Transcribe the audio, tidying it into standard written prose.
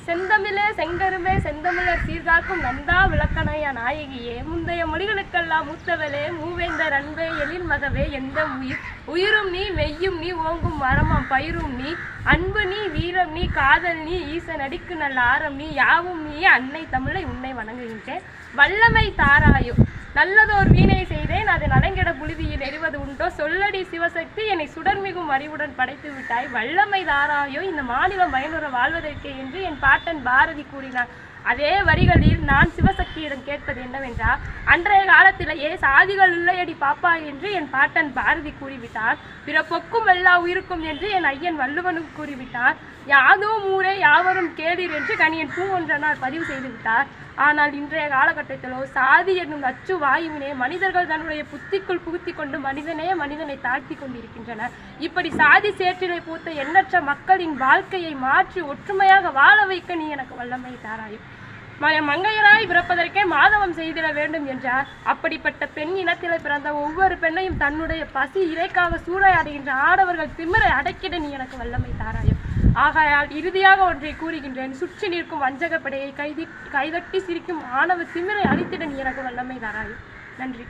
செந்தமிழே செங்கருமே செந்தமிழர் சீர்காக்கும் நந்தா விளக்கணைய நாயகியே முந்தைய மொழிகளுக்கெல்லாம் மூத்தவளே மூவேந்தர் அன்பே எழில் மகவே எந்த உயிரும் நீ மெய்யும் நீ ஓங்கும் மரமாம் பயிரும் நீ அன்பு நீ வீரம் நீ காதல் நீ ஈசன் அடிக்கு நல்ல ஆரம் நீ யாவும் நீ அன்னை தமிழை உன்னை வணங்குகின்றேன். வல்லமை தாராயோ நல்லதோர் வீணை செய்தேன் அதை நலங்கிட புழுதியில் எறிவது உண்டோ சொல்லடி சிவசக்தி என்னை சுடர்மிகும் அறிவுடன் படைத்து விட்டாய். வல்லமை தாராயோ இந்த மாநிலம் பயனுற வாழ்வதற்கே என்று என் பாட்டன் பாரதி கூறினார். அதே வரிகளில் நான் சிவசக்தியிடம் கேட்பது என்னவென்றால், அன்றைய காலத்திலேயே சாதிகள் இல்லையடி பாப்பா என்று என் பாட்டன் பாரதி கூறிவிட்டார். பிறப்பொக்கும் எல்லா உயிருக்கும் என்று என் ஐயன் வள்ளுவனும் கூறிவிட்டார். யாதும் ஊரே யாவரும் கேளீர் என்று கணியன் பூவொன்றனால் பதிவு செய்து விட்டார். ஆனால் இன்றைய காலகட்டத்திலோ சாதி என்னும் அச்சு வாயுவினை மனிதர்கள் தன்னுடைய புத்திக்குள் புகுத்தி கொண்டு மனிதனை தாழ்த்தி கொண்டிருக்கின்றனர். இப்படி சாதி சேற்றினை பூத்த எண்ணற்ற மக்களின் வாழ்க்கையை மாற்றி ஒற்றுமையாக வாழ வைக்க நீ எனக்கு வல்லமை தாராயும். மங்கையராய் பிறப்பதற்கே மாதவம் செய்திட வேண்டும் என்றார். அப்படிப்பட்ட பெண் இனத்திலே பிறந்த ஒவ்வொரு பெண்ணையும் தன்னுடைய பசி இறைக்காக சூறையாடுகின்ற ஆடவர்கள் திமிரை அடக்கிட நீ எனக்கு வல்லமை தாராயும். ஆகையால் இறுதியாக ஒன்றை கூறுகின்றேன், சுற்றி நிற்கும் வஞ்சகப்படையை கைதட்டி சிரிக்கும் ஆணவ திமிரை அழித்திட நீ எனக்கு வல்லமை தாராயும். நன்றி.